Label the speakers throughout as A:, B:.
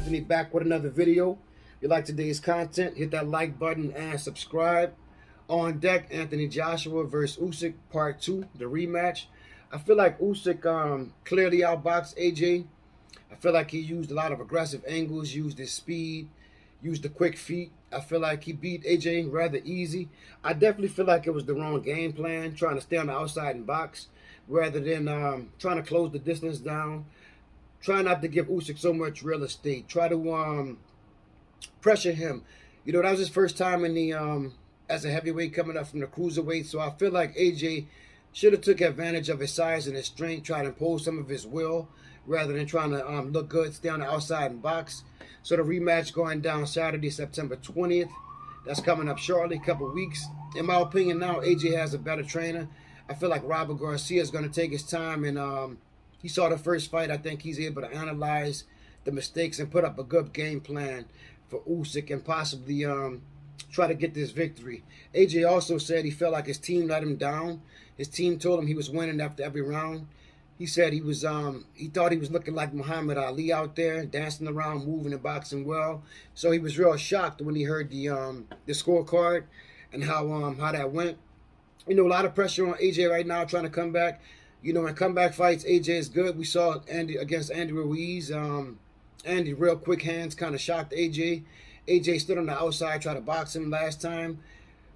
A: Anthony back with another video. If you like today's content, hit that like button and subscribe. On deck, Anthony Joshua versus Usyk, part 2, the rematch. I feel like Usyk clearly outboxed AJ. I feel like he used a lot of aggressive angles, used his speed, used the quick feet. I feel like he beat AJ rather easy. I definitely feel like it was the wrong game plan, trying to stay on the outside and box rather than trying to close the distance down. Try not to give Usyk so much real estate. Try to pressure him. You know, that was his first time in the as a heavyweight coming up from the cruiserweight. So I feel like AJ should have took advantage of his size and his strength, try to impose some of his will rather than trying to look good, stay on the outside and box. So the rematch going down Saturday, September 20th. That's coming up shortly, a couple weeks. In my opinion, now AJ has a better trainer. I feel like Robert Garcia is going to take his time, and he saw the first fight. I think he's able to analyze the mistakes and put up a good game plan for Usyk and possibly try to get this victory. AJ also said he felt like his team let him down. His team told him he was winning after every round. He said he was he thought he was looking like Muhammad Ali out there, dancing around, moving and boxing well. So he was real shocked when he heard the scorecard and how that went. You know, a lot of pressure on AJ right now trying to come back. You know, in comeback fights, AJ is good. We saw Andy against Andy Ruiz. Andy, real quick hands, kind of shocked AJ. AJ stood on the outside, tried to box him last time.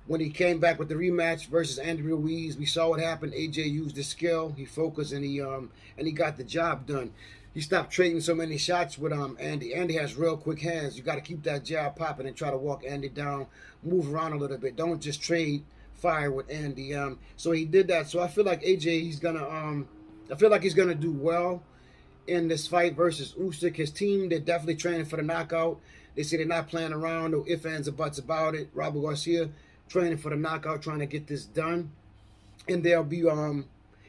A: When he came back with the rematch versus Andy Ruiz, we saw what happened. AJ used his skill, he focused, and he got the job done. He stopped trading so many shots with Andy. Andy has real quick hands. You got to keep that jab popping and try to walk Andy down, move around a little bit. Don't just trade fire with Andy. So he did that. So I feel like AJ, he's gonna do well in this fight versus Usyk. His team, they're definitely training for the knockout. They say they're not playing around, no ifs, ands, or buts about it. Robert Garcia training for the knockout, trying to get this done. And they'll be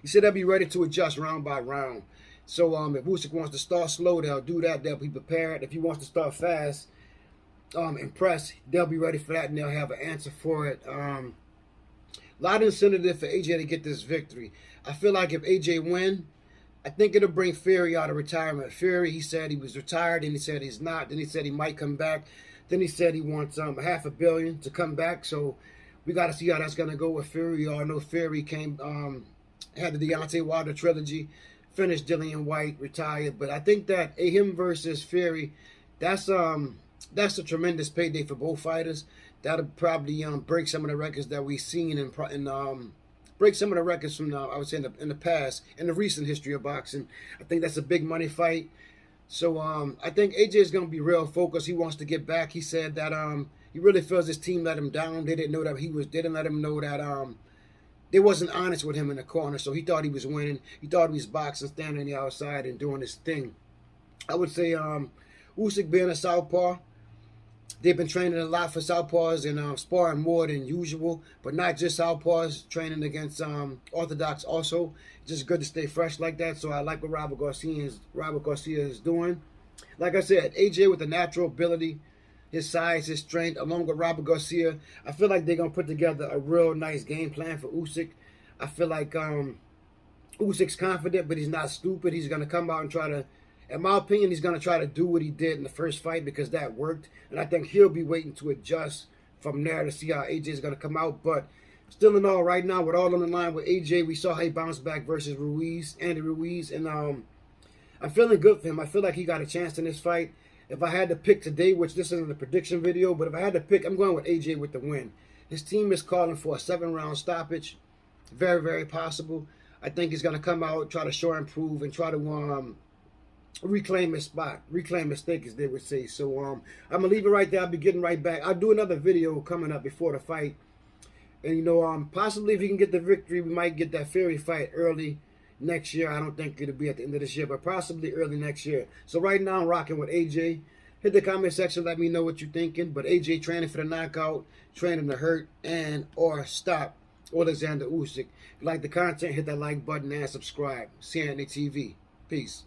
A: he said they'll be ready to adjust round by round. So if Usyk wants to start slow, they'll do that. They'll be prepared. If he wants to start fast, and press, they'll be ready for that, and they'll have an answer for it. A lot of incentive for AJ to get this victory. I feel like if AJ win, I think it'll bring Fury out of retirement. Fury, he said he was retired, and he said he's not. Then he said he might come back. Then he said he wants $500 million to come back. So we got to see how that's going to go with Fury. I know Fury came, had the Deontay Wilder trilogy, finished Dillian White, retired. But I think that him versus Fury, that's a tremendous payday for both fighters. That'll probably break some of the records that we've seen and break some of the records from I would say in the past, in the recent history of boxing. I think that's a big money fight. So I think AJ is going to be real focused. He wants to get back. He said that he really feels his team let him down. They didn't know that they didn't let him know that they wasn't honest with him in the corner. So he thought he was winning. He thought he was boxing, standing on the outside and doing his thing. I would say Usyk being a southpaw, they've been training a lot for southpaws and sparring more than usual, but not just southpaws, training against orthodox also. Just good to stay fresh like that. So I like what Robert Garcia is doing. Like I said, AJ with the natural ability, his size, his strength, along with Robert Garcia, I feel like they're going to put together a real nice game plan for Usyk. I feel like Usyk's confident, but he's not stupid. He's going to come out and try to, in my opinion, he's going to try to do what he did in the first fight because that worked. And I think he'll be waiting to adjust from there to see how AJ is going to come out. But still in all, right now, with all on the line with AJ, we saw how he bounced back versus Andy Ruiz. And I'm feeling good for him. I feel like he got a chance in this fight. If I had to pick today, which this isn't a prediction video, but if I had to pick, I'm going with AJ with the win. His team is calling for a 7-round stoppage. Very, very possible. I think he's going to come out, try to show and prove, and try to reclaim his spot, reclaim his stake, as they would say. So I'm gonna leave it right there. I'll be getting right back. I'll do another video coming up before the fight, and you know, possibly if he can get the victory, we might get that Fury fight early next year. I don't think it'll be at the end of this year, but possibly early next year. So right now I'm rocking with AJ. Hit the comment section, let me know what you're thinking. But AJ training for the knockout, training to hurt and or stop Alexander Usyk. If you like the content, hit that like button and subscribe. CNA TV. Peace.